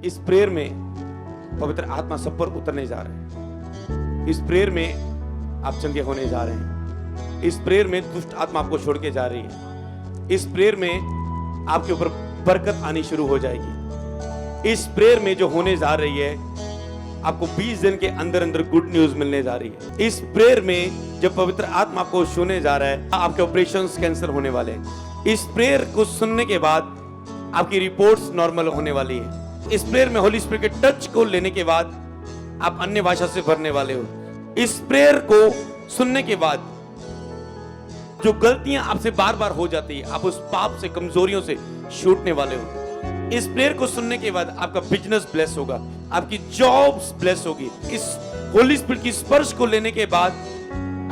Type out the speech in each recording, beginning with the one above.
इस प्रेयर में पवित्र आत्मा सब पर उतरने जा रहे हैं। इस प्रेयर में आप चंगे होने जा रहे हैं। इस प्रेयर में दुष्ट आत्मा आपको छोड़ के जा रही है। इस प्रेयर में आपके ऊपर बरकत आनी शुरू हो जाएगी। इस प्रेयर में जो होने जा रही है, आपको 20 दिन के अंदर अंदर गुड न्यूज मिलने जा रही है। इस प्रेयर में जब पवित्र आत्मा आपको छूने जा रहा है, आपके ऑपरेशंस कैंसिल होने वाले हैं। इस प्रेयर को सुनने के बाद आपकी रिपोर्ट्स नॉर्मल होने वाली है। इस प्रेयर में होली स्पिरिट के टच को लेने के बाद आप अन्य भाषा से भरने वाले हो। इस प्रेयर को सुनने के बाद जो गलतियां आपसे बार बार हो जाती है, आप उस पाप से, कमजोरियों से छूटने वाले हो। इस प्रेयर को सुनने के बाद आपका बिजनेस ब्लेस होगा, आपकी जॉब्स ब्लेस होगी। इस होली स्पिरिट की स्पर्श को लेने के बाद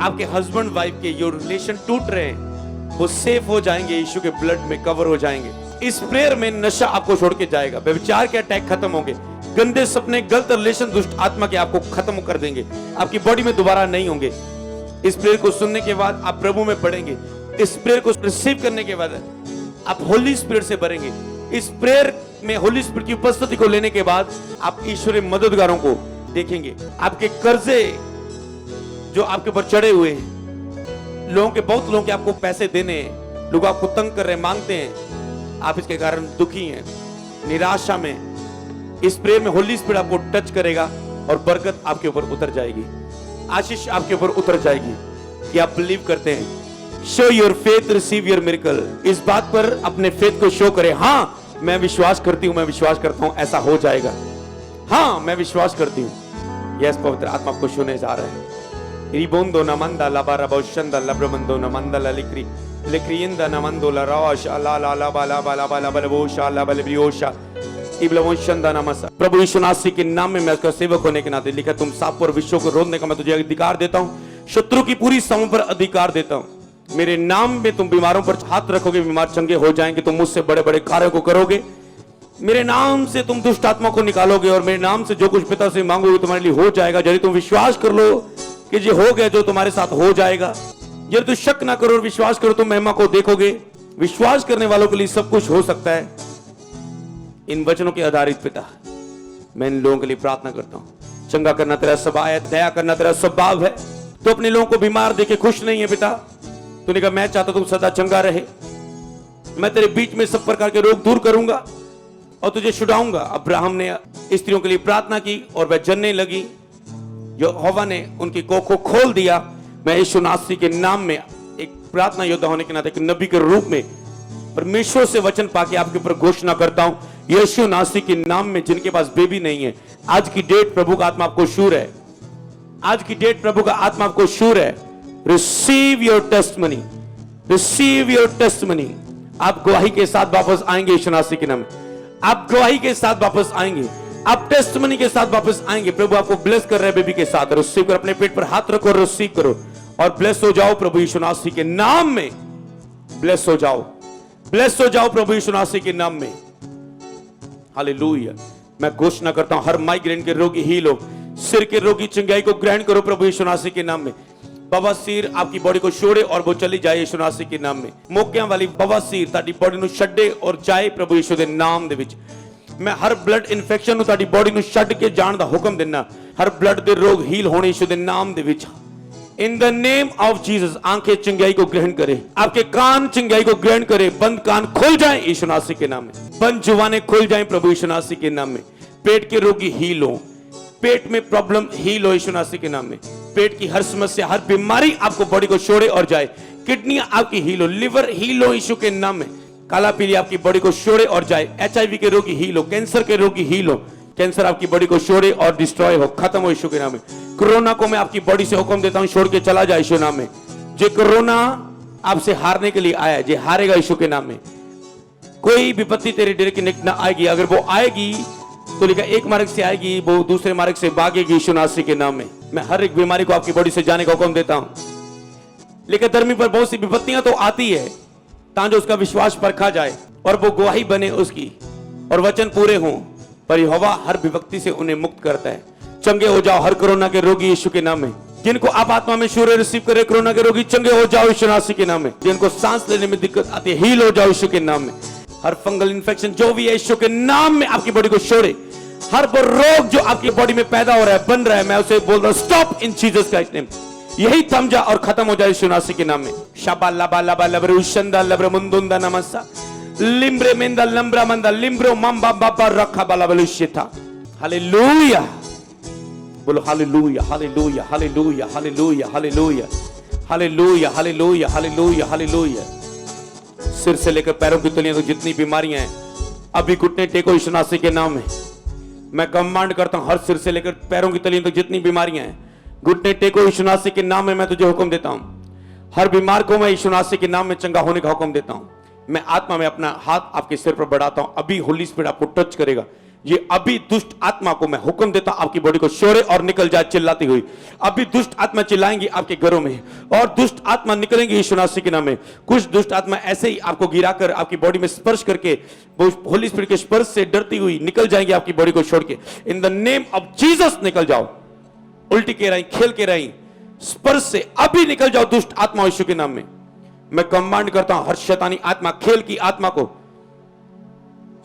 आपके हस्बैंड वाइफ के जो रिलेशन टूट रहे हैं वो सेफ हो जाएंगे, यीशु के ब्लड में कवर हो जाएंगे। इस प्रेयर में नशा आपको छोड़ के जाएगा, व्यभिचार के अटैक खत्म होंगे, गंदे सपने, गलत रिलेशन, दुष्ट आत्मा के आपको खत्म कर देंगे, आपकी बॉडी में दोबारा नहीं होंगे। इस प्रेयर को सुनने के बाद आप प्रभु में पढ़ेंगे। इस प्रेयर को रिसीव करने के बाद आप होली स्पिरिट से भरेंगे। इस प्रेयर में होली स्पिरिट की उपस्थिति को लेने के बाद आप ईश्वरीय मददगारों को देखेंगे। आपके कर्जे जो आपके ऊपर चढ़े हुए हैं, बहुत लोगों के आपको पैसे देने हैं, लोग आपको तंग कर रहे हैं, मांगते हैं, आप इसके कारण दुखी हैं, निराशा में। इस प्रेयर में होली स्पिरिट आपको टच करेगा और बरकत आपके ऊपर उतर जाएगी, आशीष आपके ऊपर उतर जाएगी कि आप बिलीव करते हैं। Show your faith, receive your miracle. इस बात पर अपने फेथ को शो करें। हाँ, मैं विश्वास करती हूं, मैं विश्वास करता हूं, ऐसा हो जाएगा। हाँ, मैं विश्वास करती हूं। यस, पवित्र आत्मा आपको छूने जा रहा है। रिबोंदो नमंदा लाबारा बहुशंदा लब्रमंदो नमंदा ललिक्री लिक्रियंदा नमंदो लराश अला ला ला बाला बाला बाला बलबोशा ला बलब्रियोशा इब्लवंशंदा नमसा। प्रभु यीशु मसीह के नाम में मैं उसका सेवक होने के नाते लिखा, तुम सांप और विश्व को रोकने का मैं तुझे अधिकार देता हूं, शत्रु की पूरी समूह पर अधिकार देता हूं। मेरे नाम में तुम बीमारों पर हाथ रखोगे, बीमार चंगे हो जाएंगे। तुम मुझसे बड़े बड़े कार्यों को करोगे। मेरे नाम से तुम दुष्ट आत्मा को निकालोगे और मेरे नाम से जो कुछ पिता से मांगोगे तुम्हारे लिए हो जाएगा। यदि तुम विश्वास कर लो कि ये हो गया, जो तुम्हारे साथ हो जाएगा। यदि तुम शक ना करो और विश्वास करो, तुम महिमा को देखोगे। विश्वास करने वालों के लिए सब कुछ हो सकता है। इन वचनों के आधारित पिता, मैं इन लोगों के लिए प्रार्थना करता हूं। चंगा करना तेरा स्वभाव है, दया करना तेरा स्वभाव है। तो अपने लोगों को बीमार देखे खुश नहीं है पिता। तूने कहा मैं चाहता तुम सदा चंगा रहे। मैं तेरे बीच में सब प्रकार के रोग दूर करूंगा और तुझे छुड़ाऊंगा। अब्राहम ने स्त्रियों के लिए प्रार्थना की और वह जनने लगी। यहोवा ने उनकी कोख को खोल दिया। मैं यीशु मसीह के नाम में एक प्रार्थना योद्धा होने के नाते, एक नबी के रूप में परमेश्वर से वचन पाके आपके ऊपर घोषणा करता हूं, यीशु मसीह के नाम में जिनके पास बेबी नहीं है, आज की डेट प्रभु का आत्मा आपको शूर है। आज की डेट प्रभु का आत्मा आपको शूर है। Receive your testimony, receive your testimony. आप गवाही के साथ वापस आएंगे यीशु मसीह के नाम में। आप गवाही के साथ वापस आएंगे, आप टेस्टमनी के साथ वापस आएंगे। प्रभु आपको ब्लेस कर रहे हैं बेबी के साथ। रिसीव कर, अपने पेट पर हाथ रखो और रिसीव करो और ब्लेस हो जाओ प्रभु यीशु मसीह के नाम में। ब्लेस हो जाओ, ब्लेस हो जाओ प्रभु यीशु मसीह के नाम में। हालेलुया। मैं घोषणा करता हूं, हर माइग्रेन के रोगी हील हो, सिर के रोगी चंगाई को ग्रहण करो प्रभु यीशु मसीह के नाम में। बवासीर आपकी बॉडी को छोड़े और वो चली जाए यीशु मसीह के नाम में। मोकियां वाली बवासीर ताड़ी बॉडी ਨੂੰ ਛੱਡੇ और जाए प्रभु यीशु ਦੇ ਨਾਮ ਦੇ ਵਿੱਚ। मैं हर ब्लड इन्फेक्शन ਨੂੰ ਤਾੜੀ बॉडी ਨੂੰ ਛੱਡ ਕੇ ਜਾਣ ਦਾ ਹੁਕਮ ਦਿੰਨਾ। हर ब्लड ਦੇ रोग हील होने यीशु ਦੇ ਨਾਮ ਦੇ ਵਿੱਚ। इन द नेम ऑफ जीसस। आंखें चंगाई को ग्रहण करे, आपके कान चंगाई को ग्रहण करे। बंद कान खुल जाए यीशु मसीह के नाम में। बंद जुबानें खुल जाए प्रभु यीशु मसीह के नाम में। पेट के रोगी हील हो, पेट में प्रॉब्लम हील हो यीशु मसीह के नाम में। पेट की हर समस्या, हर बीमारी आपको बॉडी को छोड़े और जाए। किडनियां आपकी हील हो, लिवर हील हो यीशु के नाम में। काला पीली आपकी बॉडी को छोड़े और जाए। HIV के रोगी हील हो, कैंसर के रोगी हील हो, कैंसर आपकी बॉडी को छोड़े और डिस्ट्रॉय हो, खत्म हो यीशु के नाम में। कोरोना को मैं आपकी बॉडी से हुक्म देता हूं, छोड़ के चला जाए यीशु नाम में। जो कोरोना आपसे हारने के लिए आया, जो हारेगा यीशु के नाम में। कोई विपत्ति तेरे डेरे के निकट ना आएगी। अगर वो आएगी तो लिखा एक मार्ग से आएगी, वो दूसरे मार्ग से भागेगी यीशु मसीह के नाम में। मैं हर एक बीमारी को आपकी बॉडी से जाने का हुक्म देता हूं। लेकिन धर्मी पर बहुत सी विपत्तियां तो आती है, ताकि उसका विश्वास परखा जाए और वो गवाही बने उसकी और वचन पूरे हों। पर यहोवा हर विपत्ति से उन्हें मुक्त करता है। चंगे हो जाओ हर कोरोना के रोगी यीशु के नाम में। जिनको आप आत्मा में शूर रिसीव करे, कोरोना के रोगी चंगे हो जाओ यीशु मसीह के नाम में। जिनको सांस लेने में दिक्कत आती है, हील हो जाओ यीशु के नाम में। हर फंगल इन्फेक्शन जो भी है यीशु के नाम में आपकी बॉडी को छोड़े। हर वो रोग जो आपकी बॉडी में पैदा हो रहा है, बन रहा है, मैं उसे बोल रहा हूं stop in Jesus Christ name. यही थम जा और खत्म हो जाए यीशु मसीह के नाम में। शाबा लबा लबा लब्रे उशंदा लब्रे मुंदुंदा नमस्सा लिम्ब्रे मेंदा लम्ब्रा मंदा लिम्ब्रो मम्बा बाबा रखा बाला बलुशिता। हालेलुया, बोलो hallelujah hallelujah hallelujah hallelujah hallelujah hallelujah hallelujah hallelujah hallelujah. सिर से लेकर पैरों की तलियों तक जितनी बीमारियां हैं, अभी घुटने टेको यीशु मसीह के नाम में। मैं कमांड करता हूं, हर सिर से लेकर पैरों की तलियों तक जितनी बीमारियां हैं, घुटने टेको यीशु मसीह के नाम में। मैं तुझे हुक्म देता हूं, हर बीमार को मैं यीशु मसीह के नाम में चंगा होने का हुक्म देता हूं। मैं आत्मा में अपना हाथ आपके सिर पर बढ़ाता हूं, अभी होली स्पिरिट आपको टच करेगा। ये अभी दुष्ट आत्मा को मैं हुक्म देता हूं, आपकी बॉडी को छोड़े और निकल जाए चिल्लाती हुई। अभी दुष्ट आत्मा चिल्लाएंगी आपके घरों में और दुष्ट आत्मा निकलेंगी यीशु मसीह के नाम में। कुछ दुष्ट आत्मा ऐसे ही आपको गिराकर आपकी बॉडी में स्पर्श करके वो होली स्पिरिट के स्पर्श से डरती हुई निकल जाएंगी आपकी बॉडी को छोड़ के। इन द नेम ऑफ जीसस निकल जाओ। उल्टी के रही, खेल के रही, स्पर्श से अभी निकल जाओ दुष्ट आत्मा यीशु के नाम में। मैं कमांड करता हूं, हर शैतानी आत्मा, खेल की आत्मा को,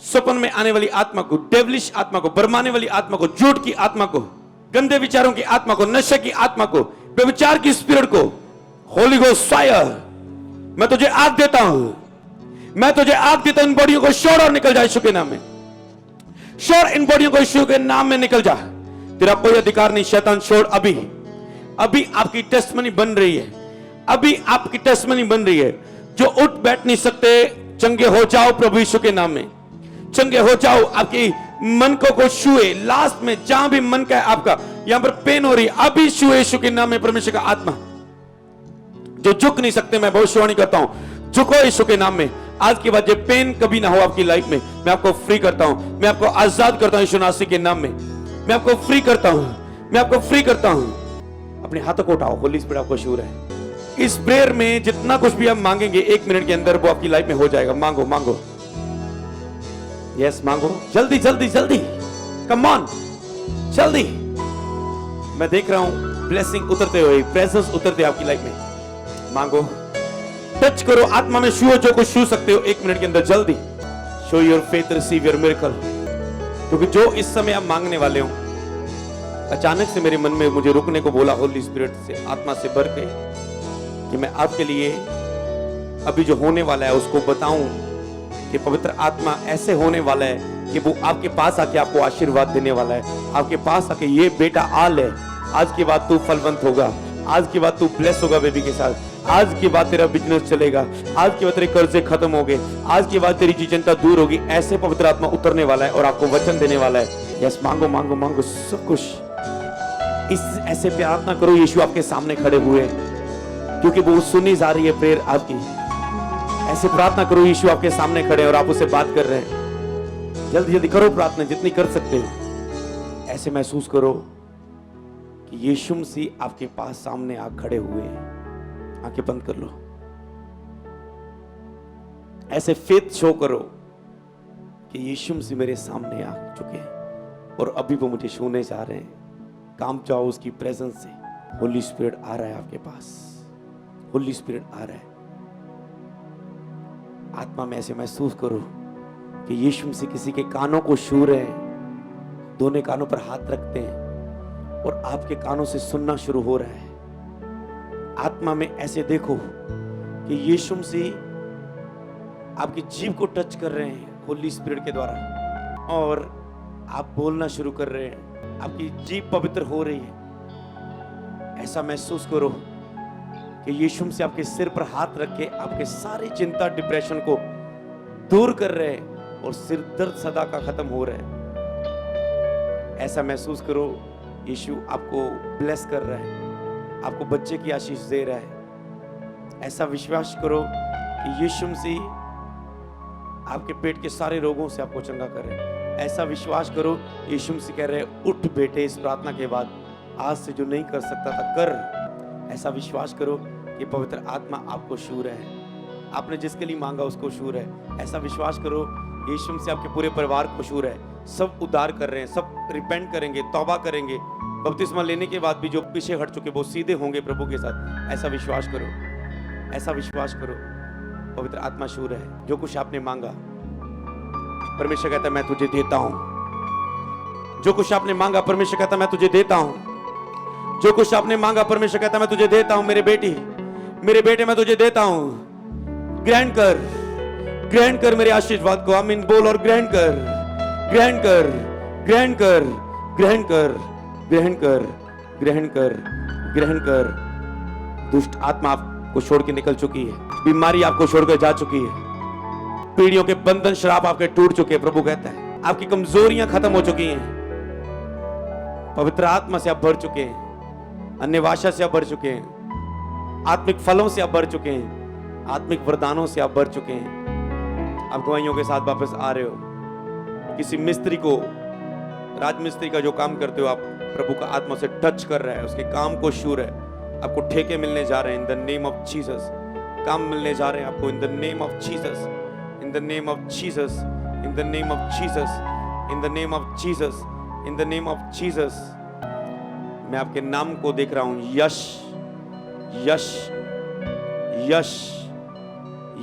सपन में आने वाली आत्मा को, डेवलिश आत्मा को, बरमाने वाली आत्मा को, झूठ की आत्मा को, गंदे विचारों की आत्मा को, नशे की आत्मा को, व्यभिचार की स्पिरिट को, होली गोस्ट फायर, मैं तुझे आग देता हूं, मैं तुझे आग देता हूं। इन बॉडियों को छोड़ और निकल जा यीशु के नाम में। छोड़ इन बॉडियों को यीशु के नाम में, निकल जा। तेरा कोई अधिकार नहीं शैतान, छोड़ अभी। अभी आपकी टेस्टमनी बन रही है, अभी आपकी टेस्टमनी बन रही है। जो उठ बैठ नहीं सकते, चंगे हो जाओ प्रभु यीशु के नाम में, चंगे हो जाओ। आपकी मन को छुए, लास्ट में जहां भी मन का है आपका, यहां पर पेन हो रही है, अभी छुए यीशु के नाम में। परमेश्वर का आत्मा जो झुक नहीं सकते, मैं भविष्यवाणी करता हूं, झुको यीशु के नाम में। आज के बाद ये पेन कभी ना हो आपकी लाइफ में। मैं आपको फ्री करता हूं, मैं आपको आजाद करता हूं यीशु मसीह के नाम में। मैं आपको फ्री करता हूं, मैं आपको फ्री करता हूं। अपने हाथों को उठाओ, होली स्पिरिट आपको छू रहा है। इस प्रेयर में जितना कुछ भी हम मांगेंगे 1 मिनट के अंदर वो आपकी लाइफ में हो जाएगा। मांगो मांगो, यस मांगो, जल्दी जल्दी जल्दी, कम ऑन जल्दी। मैं देख रहा हूं ब्लेसिंग उतरते हुए, प्रेजेंस उतरते आपकी लाइफ में। मांगो, टच करो, आत्मा में छुओ जो कुछ छू सकते हो 1 मिनट के अंदर, जल्दी। Show your faith, receive your miracle. क्योंकि जो इस समय आप मांगने वाले हो, अचानक से मेरे मन में मुझे रुकने को बोला होली स्पिरिट से, आत्मा से भर के, कि मैं आपके लिए अभी जो होने वाला है उसको बताऊं कि पवित्र आत्मा ऐसे होने वाला है कि वो आपके पास आके आपको आशीर्वाद देने वाला है। आपके पास आके, ये बेटा आल है, आज के बाद तू फलवंत होगा, आज के बाद तू ब्लेस होगा बेबी के साथ, आज के बाद तेरा बिजनेस चलेगा, आज के बाद तेरे कर्जे खत्म हो गए, आज के बाद तेरी चिंता दूर होगी। ऐसे पवित्र आत्मा उतरने वाला है और आपको वचन देने वाला है। यस, मांगो मांगो मांगो सब कुछ। इस ऐसे प्रार्थना करो, यीशु आपके सामने खड़े हुए, क्योंकि वो सुनी जा रही है प्रेयर आपकी। ऐसे प्रार्थना करो, यीशु आपके सामने खड़े और आप उससे बात कर रहे हैं। जल्दी जल्दी करो प्रार्थना, जितनी कर सकते हो। ऐसे महसूस करो कि यीशु मसीह आपके पास सामने आ खड़े हुए हैं। आंखें बंद कर लो, ऐसे फेथ शो करो कि यीशु मसीह मेरे सामने आ चुके हैं और अभी वो मुझे छूने जा रहे हैं। काम जाओ उसकी प्रेजेंस से। होली स्पिरिट आ रहा है आपके पास, होली स्पिरिट आ रहा है। आत्मा में ऐसे महसूस करो कि यीशु मसीह किसी के कानों को छू रहे हैं, दोनों कानों पर हाथ रखते हैं और आपके कानों से सुनना शुरू हो रहा है। आत्मा में ऐसे देखो कि यीशु मसीह आपकी जीभ को टच कर रहे हैं होली स्पिरिट के द्वारा और आप बोलना शुरू कर रहे हैं, आपकी जीभ पवित्र हो रही है। ऐसा महसूस करो कि यीशु मसीह आपके सिर पर हाथ रख के आपके सारी चिंता, डिप्रेशन को दूर कर रहे हैं और सिर दर्द सदा का खत्म हो रहा है। ऐसा महसूस करो यीशु आपको ब्लेस कर रहा है, आपको बच्चे की आशीष दे रहा है। ऐसा विश्वास करो कि यीशु मसीह आपके पेट के सारे रोगों से आपको चंगा कर रहे हैं। ऐसा विश्वास करो यीशु मसीह कह रहे हैं, उठ बेटे, इस प्रार्थना के बाद आज से जो नहीं कर सकता था कर। ऐसा विश्वास करो कि पवित्र आत्मा आपको छू रहा है, आपने जिसके लिए मांगा उसको छू रहा है। ऐसा विश्वास करो यीशु मसीह आपके पूरे परिवार को छू रहा है, सब उद्धार कर रहे हैं, सब रिपेंट करेंगे, तौबा करेंगे। बपतिस्मा लेने के बाद भी जो पीछे हट चुके वो सीधे होंगे प्रभु के साथ। ऐसा विश्वास करो, ऐसा विश्वास करो, पवित्र आत्मा छू रहा है। जो कुछ आपने मांगा परमेश्वर कहता है मैं तुझे देता हूं, जो कुछ आपने मांगा परमेश्वर कहता मैं तुझे देता हूं। जो कुछ आपने मांगा परमेश्वर कहता मैं तुझे देता हूं। मेरे बेटी, मेरे बेटे, मैं तुझे देता हूं। ग्रहण कर मेरे आशीर्वाद को। आमीन बोल और ग्रहण कर, ग्रहण कर, ग्रहण कर, ग्रहण कर, ग्रहण कर, ग्रहण कर, ग्रहण कर। दुष्ट आत्मा आपको छोड़ के निकल चुकी है। बीमारी आपको छोड़कर जा चुकी है। पीढ़ियों के बंधन श्राप आपके टूट चुके हैं। प्रभु कहता है आपकी कमजोरियां खत्म हो चुकी हैं। पवित्र आत्मा से आप भर चुके हैं। अन्य भाषा से आप भर चुके हैं। आत्मिक फलों से आप भर चुके हैं। आत्मिक वरदानों से आप भर चुके हैं। आप गवाहियों के साथ वापस आ रहे हो। किसी मिस्त्री को, राजमिस्त्री का जो काम करते हो आप, प्रभु का आत्मा से टच कर रहा है, उसके काम को शूर है। आपको ठेके मिलने जा रहे हैं in the name of Jesus. काम मिलने जा रहे हैं आपको इन the name of Jesus, in the name of Jesus, in the name of Jesus, in the name of Jesus, in the name of Jesus. मैं आपके नाम को देख रहा हूं। यश, यश, यश,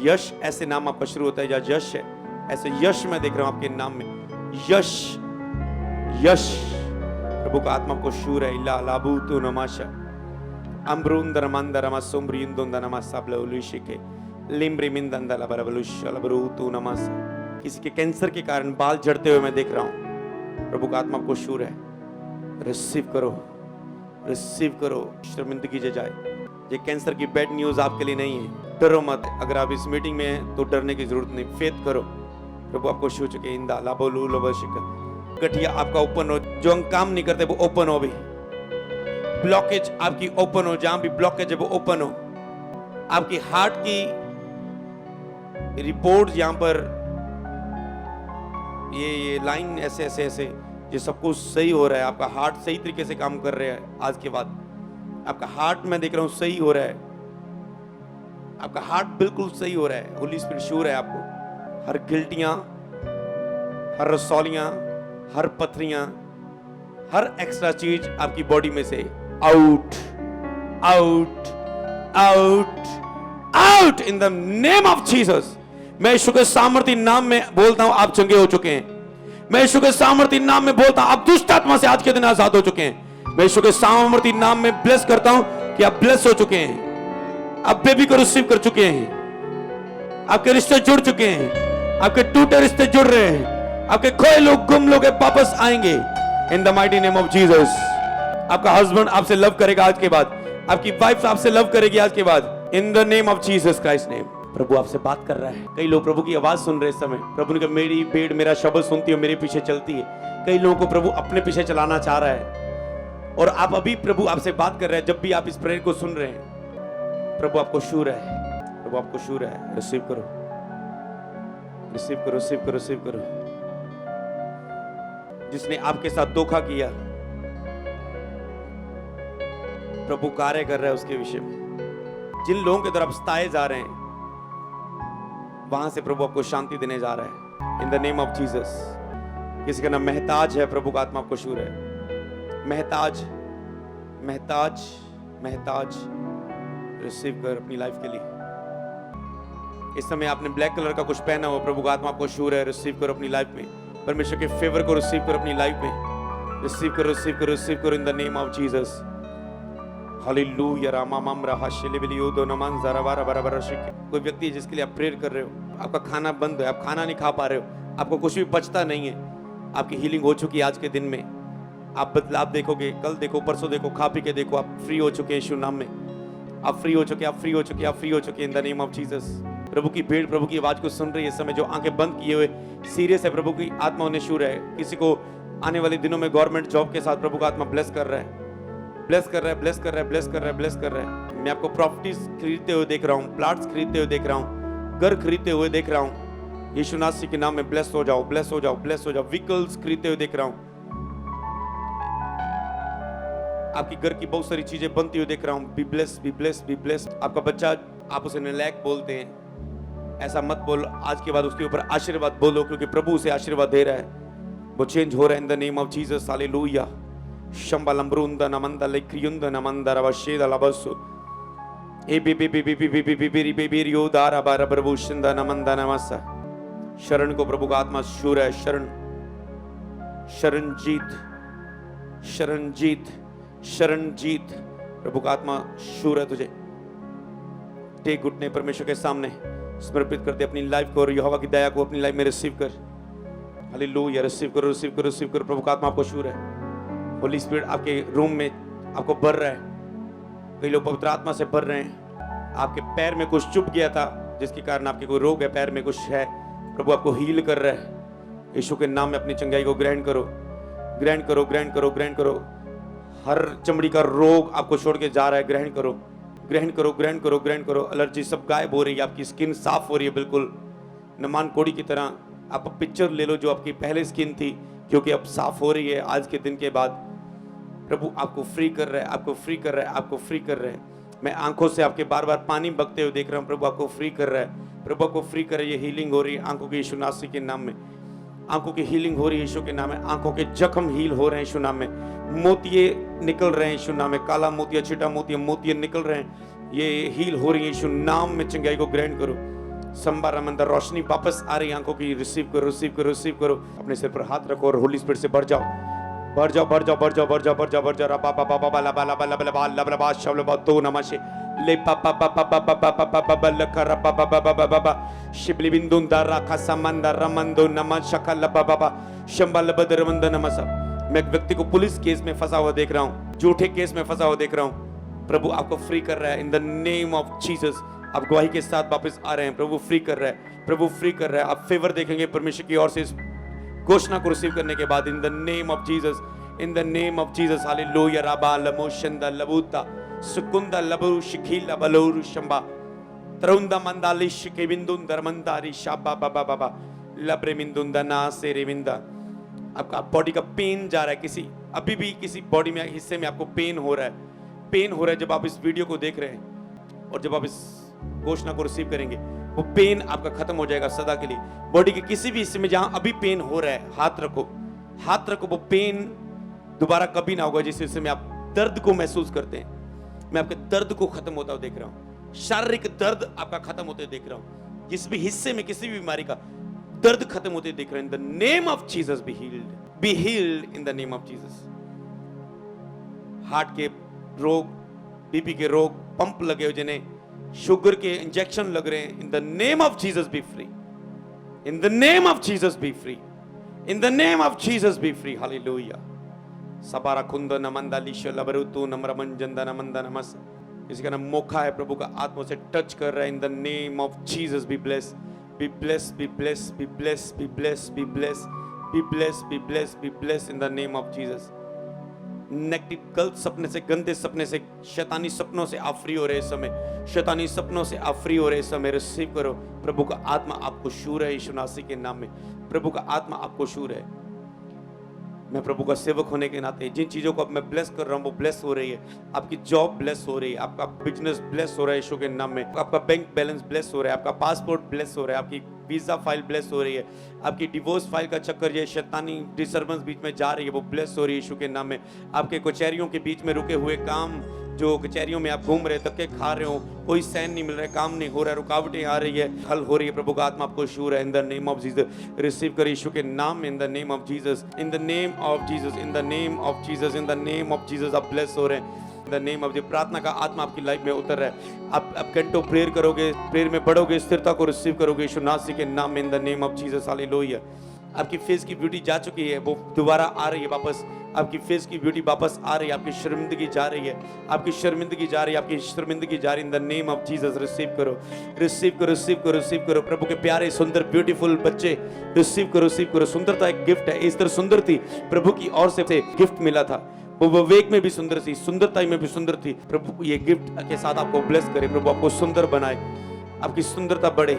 यश ऐसे नाम आपका शुरू होता है जहां यश है। ऐसे यश मैं देख रहा हूं आपके नाम में। यश, यश। प्रभु का आत्मा को शूर है। इला लाबू तू नमाशा अम्ब्रुंदर मंदरमा सुम्ब्रिंदुंदनमा सबलउलिशिके लिम्ब्रि मिंदंदला बरबलुशलबरू तू नमासा। किसी के कैंसर के कारण बाल झड़ते हुए मैं देख रहा हूं। प्रभु का आत्मा को शूर है। रिसीव करो, रिसीव करो। शर्मिंदगी जाए। ये कैंसर की बैड न्यूज आपके लिए नहीं है। डरो मत। अगर आप इस मीटिंग में हैं तो डरने की जरूरत नहीं। फेथ करो। प्रभु आपको छू चुके। इंदा लाबोलू लबशिका। गठिया आपका ओपन हो। जो अंग काम नहीं करते वो ओपन हो। भी ब्लॉकेज आपकी ओपन हो। जहां भी ब्लॉकेज है वो ओपन हो। आपकी हार्ट की रिपोर्ट यहां पर ये लाइन ऐसे ऐसे ऐसे ये सब कुछ सही हो रहा है। आपका हार्ट सही तरीके से काम कर रहा है। आज के बाद आपका हार्ट मैं देख रहा हूं सही हो रहा है। आपका हार्ट बिल्कुल सही हो रहा है। होली स्पिरिट श्योर है आपको। हर गिल्टियां, हर रसौलियां, हर पथरियां, हर एक्स्ट्रा चीज आपकी बॉडी में से out, out, out, out in the name of Jesus. मैं यीशु के सामर्थी नाम में बोलता हूं आप चंगे हो चुके हैं। मैं यीशु के सामर्थी नाम में बोलता हूं आप दुष्ट आत्मा से आज के दिन आजाद हो चुके हैं। मैं यीशु के सामर्थी नाम में ब्लेस करता हूं कि आप ब्लेस हो चुके हैं। आप बेबी को रिसीव कर चुके हैं। आपके रिश्ते जुड़ चुके हैं। आपके टूटे रिश्ते जुड़ रहे हैं। आपके खोए लोग, गुम लोग वापस आएंगे in the mighty name of Jesus. आपका हस्बैंड आपसे लव करेगा आज के बाद। आपकी वाइफ आपसे लव करेगी आज के बाद in the name of Jesus Christ name. प्रभु आपसे बात कर रहा है। कई लोग प्रभु की आवाज सुन रहे इस समय। प्रभु ने कहा मेरी भेड़ मेरा शब्द सुनती है, मेरे पीछे चलती है। कई लोगों को प्रभु अपने पीछे चलाना चाह रहा है और आप अभी प्रभु आपसे बात कर रहे हैं। जब भी आप इस प्रेयर को सुन रहे हैं प्रभु आपको शूर है। प्रभु आपको शूर है। रिसीव करो, रिसीव करो, रिसीव करो, रिसीव करो। जिसने आपके साथ धोखा किया प्रभु कार्य कर रहा है उसके विषय में। जिन लोगों के तरफ सताए जा रहे हैं वहां से प्रभु आपको शांति देने जा रहा है in the name of Jesus. किसी का नाम महताज है। प्रभु का आत्मा आपको शूर है। महताज, महताज, महताज। रिसीव कर अपनी लाइफ के लिए। इस समय आपने ब्लैक कलर का कुछ पहना हो। प्रभु का आत्मा आपको शूर है। रिसीव करो अपनी लाइफ में। परमेश्वर के फेवर को रिसीव करो अपनी लाइफ में। रिसीव करो, रिसीव करो, रिसीव करो in the name of Jesus. Hallelujah. रामामम राहाशेलेबिलियो दो नमन जरावारा बराबर शिक। कोई व्यक्ति है जिसके लिए आप प्रेयर कर रहे हो। आपका खाना बंद है, आप खाना नहीं खा पा रहे हो, आपको कुछ भी बचता नहीं है। आपकी हीलिंग हो चुकी है आज के दिन में। आप बदलाव देखोगे। कल देखो, परसों देखो, खा पी के देखो। आप फ्री हो चुके हैं यीशु नाम में। आप फ्री हो चुके, आप फ्री हो चुके, आप फ्री हो चुके in the name of Jesus. प्रभु की भीड़ प्रभु की आवाज को सुन रही है इस समय। जो आंखें बंद किए हुए सीरियस है, प्रभु की आत्मा उन्हें शूर है। किसी को आने वाले दिनों में गवर्नमेंट जॉब के साथ प्रभु का आत्मा ब्लेस कर रहा है, ब्लेस कर रहा है, ब्लेस कर रहा है, ब्लेस कर रहा है, ब्लेस कर रहा है। मैं आपको प्रॉपर्टीज खरीदते हुए देख रहा हूँ, प्लॉट्स खरीदते हुए देख रहा हूँ, घर खरीदते हुए देख रहा हूँ। यीशु नासरी के नाम में ब्लेस हो जाओ, ब्लेस हो जाओ, ब्लेस हो जाओ। व्हीकल्स खरीदते हुए देख रहा हूँ। आपकी घर की बहुत सारी चीजें बनती हुई देख रहा हूँ। Be bless, be bless, be bless. आपका बच्चा, आप उसे नालायक बोलते हैं, ऐसा मत बोलो। आज के बाद उसके ऊपर आशीर्वाद बोलो, क्योंकि प्रभु उसे आशीर्वाद दे रहा है। वो चेंज हो रहा है in the name of Jesus. Hallelujah. शंबलम्ब्रुंद नमंद लेक्रियुंद नमंद रवशेद लबसु ए बी बी बी बी बी बी बी बी बी बी बी योदारा बार प्रभु शिंद नमंद नमस्सा। शरण को प्रभु का आत्मा शूर है। शरण, शरणजीत, शरणजीत, शरणजीत, प्रभु का आत्मा शूर है तुझे। टेक घुटने परमेश्वर के सामने समर्पित कर दे अपनी लाइफ को और यहोवा की दया को अपनी लाइफ में रिसीव कर। हालेलुया, रिसीव करो, रिसीव करो, रिसीव करो। प्रभु का आत्मा आपको शूर है। होली स्पिरिट आपके रूम में आपको भर रहा है। कई लोग पवित्र आत्मा से भर रहे हैं। आपके पैर में कुछ चुभ गया था जिसके कारण आपके कोई रोग है, पैर में कुछ है, प्रभु आपको हील कर रहा है। यीशु के नाम में अपनी चंगाई को ग्रहण करो, ग्रहण करो, ग्रहण करो, ग्रहण करो। हर चमड़ी का रोग आपको छोड़ के जा रहा है, ग्रहण करो, ग्रहण करो, ग्रहण करो, ग्रहण करो। एलर्जी सब गायब हो रही है, आपकी स्किन साफ हो रही है बिल्कुल नमान कोड़ी की तरह। आप पिक्चर ले लो जो आपकी पहले स्किन थी, क्योंकि अब साफ हो रही है आज के दिन के बाद। प्रभु आपको फ्री कर रहा है, आपको फ्री कर रहा है, आपको फ्री कर रहा है। मैं आंखों से आपके बार बार पानी बगते हुए देख रहा हूँ। प्रभु आपको फ्री कर रहा है, प्रभु आपको फ्री कर रहा है। ये हीलिंग हो रही है आंखों के यीशु नासरी के नाम में। आंखों की हीलिंग हो रही है यीशु के नाम में। आंखों के जख्म हील हो रहे हैं यीशु नाम में। मोतिये निकल रहे हैं यीशु नाम में। काला मोतिया, छिटा मोतिया, मोतिये निकल रहे हैं। ये हील हो रही है यीशु नाम में। चंगाई को ग्रहण करो। संबारा मंदिर रोशनी वापस आ रही है आंखों की। रिसीव करो, रिसीव करो, रिसीव करो। अपने सिर पर हाथ रखो और होली स्पिरिट से बढ़ जाओ, बढ़ जाओ, बढ़ जाओ, बढ़ जाओ, बढ़ जाओ, बढ़ जाओ, बढ़ जाओ। रबा बाबा बाबा लबा लबा लबा लबा लबा लबा शब्द लबा तो नमस्ते ले पापा पापा पापा पापा पापा लका रबा बाबा बाबा बाबा शिबली बिंदु दारा खासा मंदा रमंदो नमः शका लबा बाबा शंबा लबद रमंद नमसा। मैं एक व्यक्ति को पुलिस केस में फंसा हुआ देख रहा हूँ, झूठे केस में फंसा हुआ देख रहा हूँ। प्रभु आपको फ्री कर रहा है in the name of Jesus. आप गवाही के साथ वापस आ रहे हैं। प्रभु फ्री कर रहा है, प्रभु फ्री कर रहा है। आप फेवर देखेंगे परमेश्वर की ओर से इस घोषणा को रिसीव करने के बाद। In the name of Jesus, in the name of Jesus. Hallelujah. राबा लमोशंदा लबूता सुकुंदा लबरू शिखिला बलोरु शंबा तरुंदा मंदाली शिके बिंदुन दरमंदारी शाबा बाबा बाबा लब्रे मिंदुंदा ना सेरे बिंदा। आपका बॉडी का पेन जा रहा है, किसी अभी भी किसी बॉडी में हिस्से में आपको पेन हो रहा है, पेन हो रहा है। जब आप इस वीडियो को देख रहे हैं और जब आप इस घोषणा को रिसीव करेंगे, वो पेन आपका खत्म हो जाएगा सदा के लिए। बॉडी के किसी भी हिस्से में जहां अभी पेन हो रहा है, हाथ रखो, हाथ रखो। वो पेन दोबारा कभी ना होगा। जिस हिस्से में आप दर्द को महसूस करते हैं, मैं आपके दर्द को खत्म होता हुआ देख रहा हूं। शारीरिक दर्द आपका खत्म होते देख रहा हूं। जिस भी हिस्से में किसी भी बीमारी का दर्द खत्म होते देख रहे हैं। In the name of Jesus be healed, be healed in the name of Jesus. Heart के रोग, बीपी के रोग, पंप लगे हो जिन्हें, शुगर के इंजेक्शन लग रहे हैं, in the name of Jesus be free, in the name of Jesus be free, in the name of Jesus be free. Hallelujah. सबारा खुंद नमंदा लिशो लबरुतु नमरमंजंदा नमंदा नमस। किसी का नाम मोखा है, प्रभु का आत्मा से टच कर रहा है। In the name of Jesus be bless, be bless, be bless, be bless, be bless, be bless, be bless, be bless, be bless in the name of Jesus. Negative गलत सपने से, गंदे सपने से, शैतानी सपनों से आप फ्री हो रहे इस समय। शैतानी सपनों से आप फ्री हो रहे इस समय। रिसीव करो। प्रभु का आत्मा आपको शूर है यीशु नासरी के नाम में। प्रभु का आत्मा आपको शूर है। मैं प्रभु का सेवक होने के नाते जिन चीजों को अब मैं ब्लेस कर रहा हूं वो ब्लेस हो रही है। आपकी जॉब ब्लेस हो रही है, आपका बिजनेस ब्लेस हो रहा है यीशु के नाम में। आपका बैंक बैलेंस ब्लेस हो रहा है, आपका पासपोर्ट ब्लेस हो रहा है, आपकी वीजा फाइल ब्लेस हो रही है, आपकी डिवोर्स फाइल का चक्कर, ये शैतानी डिस्टर्बेंस बीच में जा रही है, वो ब्लेस हो रही है यीशु के नाम में। आपके कचहरियों के बीच में रुके हुए काम, जो कचहरियों में आप घूम रहे, धक्के खा रहे हो, कोई सैन नहीं मिल रहा है, काम नहीं हो रहा है, रुकावटें आ रही है, हल हो रही है। प्रभु का आत्मा आपको शूर है। In the name of Jesus receive कर यीशु के नाम में। इन the name of Jesus, in the name of Jesus, in the name of Jesus, in the name of Jesus आप ब्लेस हो रहे हैं। In the name of Jesus प्रार्थना का आत्मा आपकी लाइफ में उतर रहा है। आप घंटों प्रेयर करोगे, प्रेयर में बढ़ोगे, स्थिरता को रिसीव करोगे यीशु नासरी के नाम में। इन the name of Jesus. Hallelujah. आपकी फेस की ब्यूटी जा चुकी है, वो दोबारा आ रही है वापस। आपकी फेस की ब्यूटी वापस आ रही है। आपकी शर्मिंदगी जा रही है, आपकी शर्मिंदगी जा रही है, आपकी शर्मिंदगी जा रही है। In the name of Jesus receive करो, रिसीव करो, रिसीव करो, रिसीव करो। प्रभु के प्यारे सुंदर ब्यूटीफुल बच्चे रिसीव करो, रिसीव करो। सुंदरता एक गिफ्ट है। इस तरह सुंदर थी, प्रभु की ओर से गिफ्ट मिला था। वो विवेक में भी सुंदर थी, सुंदरता में भी सुंदर थी। प्रभु ये गिफ्ट के साथ आपको ब्लेस करे। प्रभु आपको सुंदर बनाए, आपकी सुंदरता बढ़े।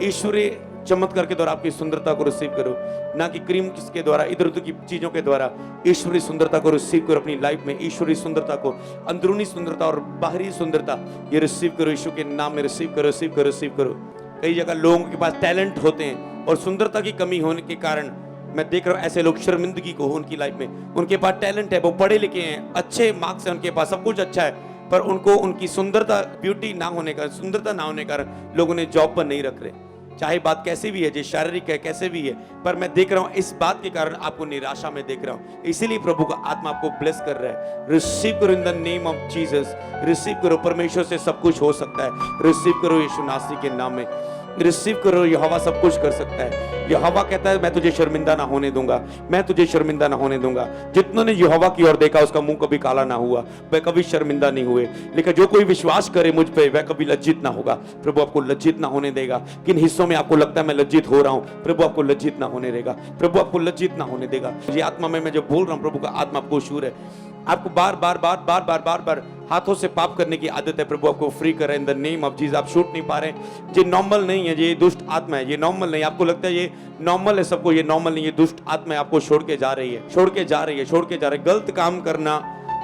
ईश्वरीय चमत्कार के द्वारा आपकी सुंदरता को रिसीव करो, ना कि क्रीम के द्वारा, इधर उधर की चीजों के द्वारा। ईश्वरीय सुंदरता को रिसीव करो अपनी लाइफ में। ईश्वरीय सुंदरता को, अंदरूनी सुंदरता और बाहरी सुंदरता, ये रिसीव करो यीशु के नाम में। रिसीव करो, रिसीव करो, रिसीव करो। कई जगह लोगों के पास टैलेंट होते हैं और सुंदरता की कमी होने के कारण मैं देख रहा हूं ऐसे लोग शर्मिंदगी को उनकी लाइफ में। उनके पास टैलेंट है, वो पढ़े लिखे हैं, अच्छे मार्क्स है उनके पास, सब कुछ अच्छा है, पर उनको उनकी सुंदरता, ब्यूटी ना होने का, सुंदरता ना होने के कारण लोग उन्हें जॉब पर नहीं रख रहे। चाहे बात कैसी भी है, जो शारीरिक है कैसे भी है, पर मैं देख रहा हूं इस बात के कारण आपको निराशा में देख रहा हूं, इसीलिए प्रभु का आत्मा आपको ब्लेस कर रहा है। रिसीव करो in the name of Jesus, receive करो, परमेश्वर से सब कुछ हो सकता है। रिसीव करो यीशु नासरी के नाम में, रिसीव करो, यहोवा सब कुछ कर सकता है। यहोवा कहता है मैं तुझे शर्मिंदा ना होने दूंगा, मैं तुझे शर्मिंदा ना होने दूंगा। जितनों ने यहोवा की ओर देखा उसका मुंह कभी काला ना हुआ, वह कभी शर्मिंदा नहीं हुए। लेकिन जो कोई विश्वास करे मुझ पे वह कभी लज्जित ना होगा। प्रभु आपको लज्जित ना होने देगा। किन हिस्सों में आपको लगता है मैं लज्जित हो रहा हूं, प्रभु आपको लज्जित ना होने देगा, प्रभु आपको लज्जित ना होने देगा। ये आत्मा में मैं जब बोल रहा हूं, प्रभु का आत्मा आपको शूर है। आपको बार बार बार बार बार बार बार हाथों से पाप करने की आदत है, प्रभु आपको फ्री कर रहे हैं in the name of Jesus. आप छूट नहीं पा रहे हैं, ये नॉर्मल नहीं है, ये दुष्ट आत्मा है, ये नॉर्मल नहीं। आपको लगता है ये नॉर्मल है सबको, ये नॉर्मल नहीं, ये दुष्ट आत्मा है, आपको छोड़ के जा रही है, छोड़ के जा रही है, छोड़ के जा रही है। गलत काम करना,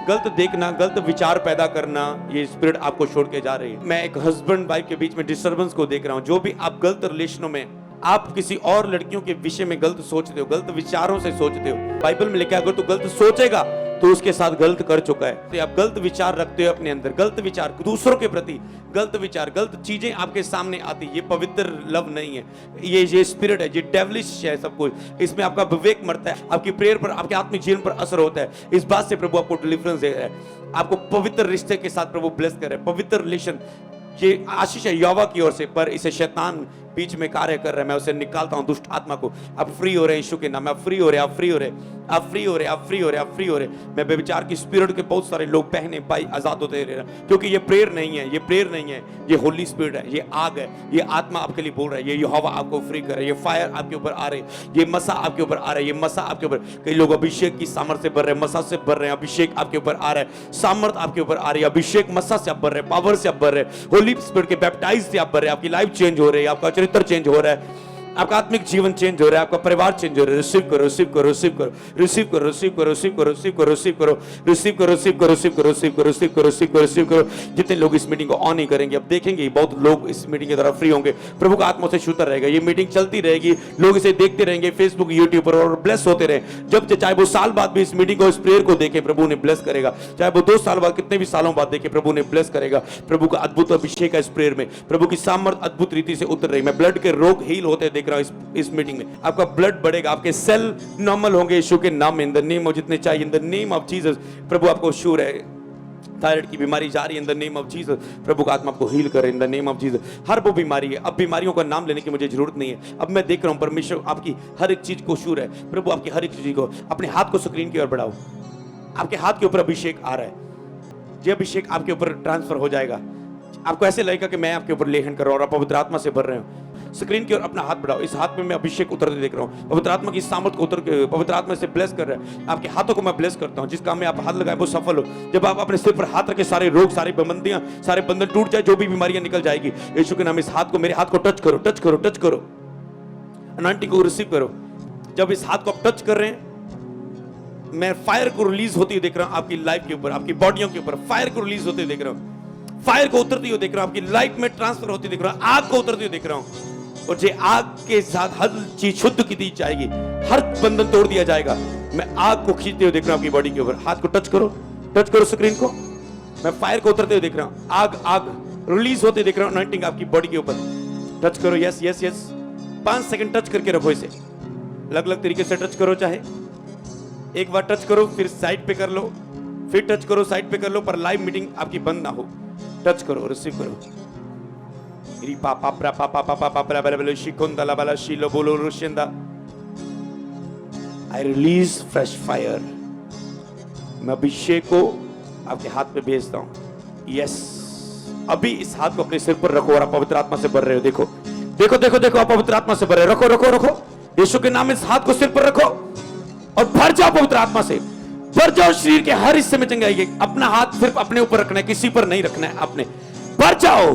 गलत देखना, गलत विचार पैदा करना, ये स्पिरिट आपको छोड़ के जा रही है। मैं एक हस्बैंड वाइफ के बीच में डिस्टर्बेंस को देख रहा हूं। जो भी आप गलत रिलेशनों में, आप किसी और लड़कियों के विषय में गलत सोचते हो, गलत विचारों से सोचते हो, बाइबल में लिखा है अगर तू गलत सोचेगा तो उसके साथ गलत कर चुका है। तो आप गलत विचार रखते हो अपने अंदर, गलत विचार दूसरों के प्रति, गलत विचार, गलत चीजें आपके सामने आती, ये पवित्र लव नहीं है, ये स्पिरिट है, ये डेविलिश है सब कुछ। इसमें आपका विवेक मरता है, आपकी प्रेयर पर, आपके आत्मिक जीवन पर असर होता है। इस बात से प्रभु आपको डिलीवरेंस दे रहा है, आपको पवित्र रिश्ते के साथ प्रभु ब्लेस कर रहे हैं। पवित्र रिलेशन, ये आशीष है यहोवा की ओर से, पर इसे शैतान बीच में कार्य कर रहा है। मैं उसे निकालता हूं दुष्ट आत्मा को। आप फ्री हो रहे हैं यीशु के नाम में, आप फ्री हो रहे हैं, आप फ्री हो रहे हैं, आप फ्री हो रहे हैं, आप फ्री हो रहे हैं, आप फ्री हो रहे हैं। मैं बेविचार की स्पिरिट के बहुत सारे लोग, बहने भाई आजाद होते रह रहे हैं, क्योंकि ये प्रेयर नहीं है, ये प्रेयर नहीं है, ये होली स्पिरिट है, ये आग है, ये आत्मा आपके लिए बोल रहा है, ये यहोवा आपको फ्री कर रहा है, ये फायर आपके ऊपर आ रहे हैं, ये मसा आपके ऊपर आ रहा है, ये मसा आपके ऊपर। कई लोग अभिषेक की सामर्थ से भर रहे हैं, मसा से भर रहे हैं, अभिषेक आपके ऊपर आ रहा है, सामर्थ आपके ऊपर आ रही है, अभिषेक मसा से आप भर रहे हैं, पावर से आप भर रहे हैं, होली स्पिरिट के बैप्टाइज से आप भर रहे हैं। आपकी लाइफ चेंज हो रही है, आपका चरित्र चेंज हो रहा है, आपका आत्मिक जीवन चेंज हो रहा है, आपका परिवार चेंज हो रहा है। रिसीव करो, रिसीव करो, रिसीव करो, रिसीव करो, रिसीव करो, रिसीव करो, रिसीव करो, रिसीव करो, रिसीव करो, रिसीव करो, रिसीव करो, रिसीव करो, रिसीव करो, रिसीव करो, रिसीव करो। जितने लोग इस मीटिंग को ऑन नहीं करेंगे, अब देखेंगे बहुत लोग इस मीटिंग की तरफ फ्री होंगे। प्रभु का आत्मा से शुद्ध रहेगा, ये मीटिंग चलती रहेगी, लोग इसे देखते रहेंगे फेसबुक यूट्यूब पर और ब्लेस होते रहे। जब चाहे वो साल बाद भी इस मीटिंग को, इस प्रेयर को देखे, प्रभु ने ब्लेस करेगा। चाहे वो 2 साल बाद, कितने भी सालों बाद देखे, प्रभु ने ब्लेस करेगा। प्रभु का अद्भुत अभिषेक है इस प्रेयर में, प्रभु की सामर्थ अद्भुत रीति से उतर रही। मैं ब्लड के रोग हील होते देख रहा हूं इस मीटिंग में। आपका ब्लड बढ़ेगा, आपके सेल नॉर्मल होंगे यीशु के नाम में, इन द नेम ऑफ, जितने चाहिए in the name of Jesus. प्रभु आपको श्योर है थायराइड की बीमारी जा रही है in the name of Jesus. प्रभु का आत्मा आपको हील करे in the name of Jesus. हर वो बीमारी है, अब बीमारियों का नाम लेने की मुझे जरूरत नहीं है। अब मैं देख रहा हूं परमेश्वर आपकी हर एक चीज को श्योर है। प्रभु आपकी हर एक चीज को, अपने हाथ को स्क्रीन की ओर बढ़ाओ, आपके हाथ के ऊपर अभिषेक आ रहा है, ये अभिषेक आपके ऊपर ट्रांसफर हो जाएगा। आपको ऐसे लगेगा कि मैं आपके ऊपर लेहन कर रहा हूं और आप पवित्र आत्मा से भर रहे हो। स्क्रीन की ओर अपना हाथ बढ़ाओ, इस हाथ में मैं अभिषेक उतरते देख रहा हूं, पवित्र आत्मा की सामर्थ को उतर के पवित्र आत्मा से ब्लेस कर रहा है। आपके हाथों को मैं ब्लेस करता हूं, जिस काम में आप हाथ लगाए वो सफल हो। जब आप अपने सिर पर हाथ रखे, सारे रोग, सारी पाबंदियां, सारे बंधन टूट जाए, जो भी बीमारियां निकल जाएगी यीशु के नाम। इस हाथ को, मेरे हाथ को टच करो, टच करो, टच करो, अनॉइंटिंग को रिसीव करो। जब इस हाथ को आप टच कर रहे हैं, मैं फायर को रिलीज होती हुई देख रहा हूं आपकी लाइफ के ऊपर, आपकी बॉडियों के ऊपर फायर को रिलीज होते हुए देख रहा हूं, फायर को उतरती हुई देख रहा हूं, आपकी लाइफ में ट्रांसफर होती देख रहा हूं, आग को उतरती हुई देख रहा हूं। और जे आग के साथ हर चीज शुद्ध की दी जाएगी, हर बंधन तोड़ दिया जाएगा। मैं आग को खींचते हुए देख रहा हूं आपकी बॉडी के ऊपर। हाथ को टच करो, टच करो स्क्रीन को। मैं फायर को उतरते हुए देख रहा हूं, आग आग रिलीज होते देख रहा हूं, अनॉइंटिंग आपकी बॉडी के ऊपर। टच करो, yes yes yes, 5 second touch करके रखो इसे, अलग अलग तरीके से टच करो। चाहे एक बार टच करो, फिर साइड पे कर लो, फिर टच करो, साइड पे कर लो, पर लाइव मीटिंग आपकी बंद ना हो। टच करो, रिसीव करो। I release fresh fire. मैं अभिषेक को आपके हाथ पे भेजता हूं। यस, अभी इस हाथ को अपने सिर पर रखो और आप पवित्र आत्मा से भर रहे हो। देखो देखो देखो देखो, आप पवित्र आत्मा से भर रहे हो। रखो रखो रखो, यीशु के नाम में इस हाथ को सिर पर रखो और भर जाओ पवित्र आत्मा से। भर जाओ, शरीर के हर हिस्से में चंगाई। अपना हाथ सिर्फ अपने ऊपर रखना है, किसी पर नहीं रखना है आपने। भर जाओ,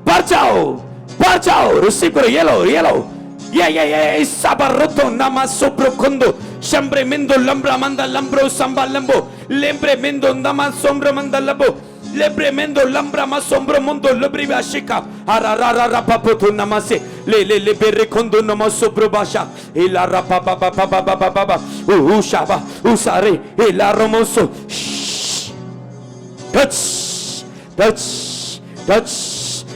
भर जाओ, भर जाओ, रिसीव करो। ये लो, ये लो, ये साबरुतो नमा सोब्रो खुंदो शंब्रे मिंदो लंब्रा मंदा लंब्रो संबा लंबो लेब्रे मिंदो नमा सोम्ब्रो मंदा लंबो लेब्रे मिंदो लंब्रा मा सोम्ब्रो मुंदो लब्री वाशिका हरा रा रा रा पापो नमा से ले बेरे खुंदो नमा सोब्रो बाशा एला रा पापा पापा पापा पापा उ शाबा उ सारे एला रोमोसो। टच टच टच,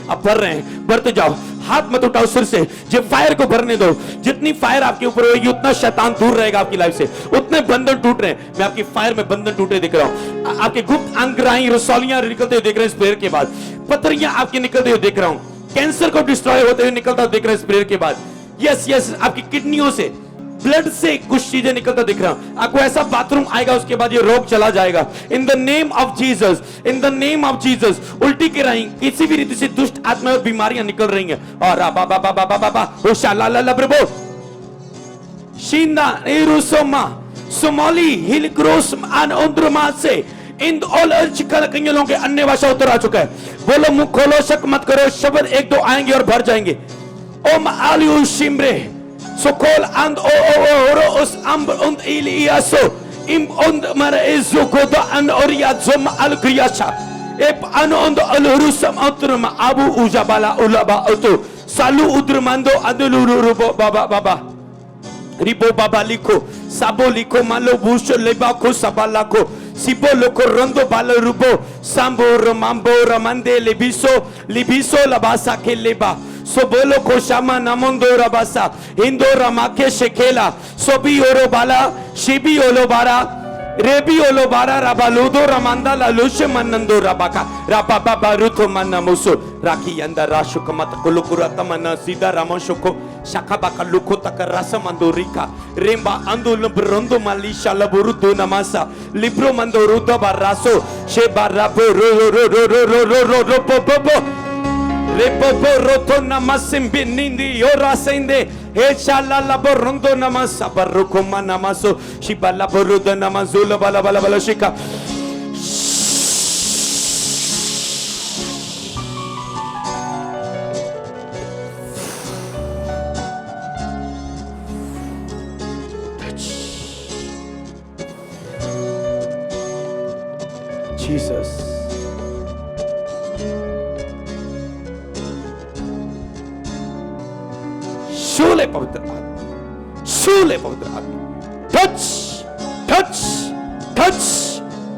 अब भर रहे हैं, भरते जाओ। हाथ मत उठाओ सिर से, जो फायर को भरने दो। जितनी फायर आपके ऊपर होगी उतना शैतान दूर रहेगा आपकी लाइफ से, उतने बंधन टूट रहे हैं। मैं आपकी फायर में बंधन टूटे दिख रहा हूं, आपके गुप्त अंगराई रसौलियां निकलते हुए देख रहे हैं इस प्रेयर के बाद, पथरियां आपके निकलते हुए देख रहा हूं, कैंसर को डिस्ट्रॉय होते हुए निकलता दिख रहा है इस प्रेयर के बाद। यस यस, आपकी किडनियों से, ब्लड से कुछ चीजें निकलता दिख रहा हूं। आपको ऐसा बाथरूम आएगा उसके बाद ये रोग चला जाएगा। इन the name of Jesus, in the name of Jesus. उल्टी की रही किसी भी रीति से दुष्ट आत्मा और बीमारियां निकल रही हैं। और बाबा बाबा बाबा ओशाला प्रभु शिंदा एरुसोमा सोमाली हिलक्रोस अन उद्रमा से इन ऑल अर्चिकल कंयलों के अन्य भाषा उतर आ चुका है। बोलो मुंह खोलो, शक मत करो, शब्द एक दो आएंगे और भर जाएंगे। ओम आलियु शिम्रे सोकोल अंद ओ उस अम्ब उन्द इलियासो इम उन्द मर एजुकोदा अन ओरिया जोम अलक्रियाशा एप अन उन्द अलुरुसम उतरम अबू उजाबाला उलाबा उतो सालू उद्रमंदो अदलुरुरुबो बाबा बाबा रिबो बाबा लिखो साबो लिखो मालो बुशो लेबा को सबाला को सिबो लोको रंदो बालो रुबो सांबो रमांबो रमंदे लिबिसो लिबिसो लबासा के लेबा सो बोलो कोशामा नमोंदो रबासा हिंदो रमाके शेकेला सोबी ओरो बाला शिबी ओलो बारा रेबी ओलो बारा राबालुदो रमांदा लालुश मनंदो रबाका राबा बाबा रुथो मनमुसो राखी अंदर राशुक मत कुलुकुरा तमना सीधा रामशुको शाखा बाका लुको तक रसमंदोरिका रेंबा अंदुल ब्रोंदो मालिशा लबुरुदो नमासा लिब्रो मंदो रुदो बारासो शेबा राबो रो रो रो रो रो रो रो रो रो पो पो पो Repopo roto namasim binindi ora sende echala laborondo namasa barukoma namaso shibala boruda namazula bala bala bala shika Jesus शूले पवित्र आत्मा, शूले पवित्र आत्मा, टच टच टच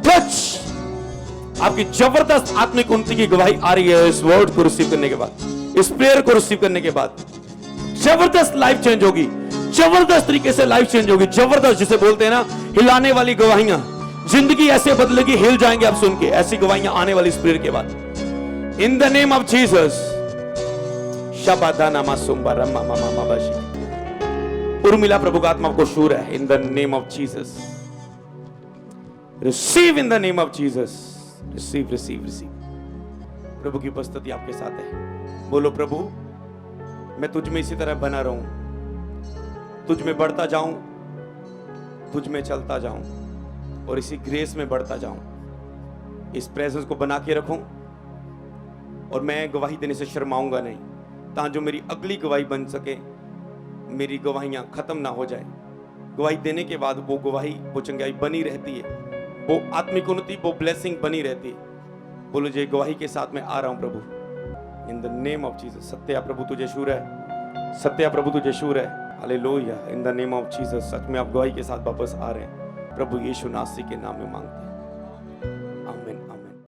टच। आपकी जबरदस्त आत्मिक उन्नति की गवाही आ रही है इस वर्ड को रिसीव करने के बाद, इस प्रेयर को रिसीव करने के बाद जबरदस्त लाइफ चेंज होगी, जबरदस्त तरीके से लाइफ चेंज होगी। जबरदस्त जिसे बोलते हैं ना हिलाने वाली गवाहियां, जिंदगी ऐसे बदलेगी, हिल जाएंगे आप सुन के, ऐसी गवाहियां आने वाली इस प्रेयर के बाद। In the name of Jesus Urmila प्रभु का आत्मा को शूर है। In the name of Jesus receive, in the name of Jesus receive receive receive. प्रभु की उपस्थिति आपके साथ है। बोलो प्रभु मैं तुझ में इसी तरह बना रहूं, तुझ में बढ़ता जाऊं, तुझ में चलता जाऊं और इसी ग्रेस में बढ़ता जाऊं। इस प्रेजेंस को बना के रखूं और मैं गवाही देने से शर्माऊंगा नहीं, ताकि जो मेरी अगली गवाही बन सके, मेरी गवाहियां खत्म ना हो जाए। गवाही देने के बाद वो गवाही, वो चंगाई बनी रहती है, वो आत्मिक उन्नति, वो ब्लेसिंग बनी रहती है। बोलो जी गवाही के साथ मैं आ रहा हूं प्रभु, in the name of Jesus. Satya प्रभु तुझे शूर है, सत्या प्रभु तुझे शूर है। Hallelujah, in the name of Jesus. सच में आप गवाही के साथ वापस आ रहे हैं। प्रभु यीशु नासरी के नाम में मांगते हैं।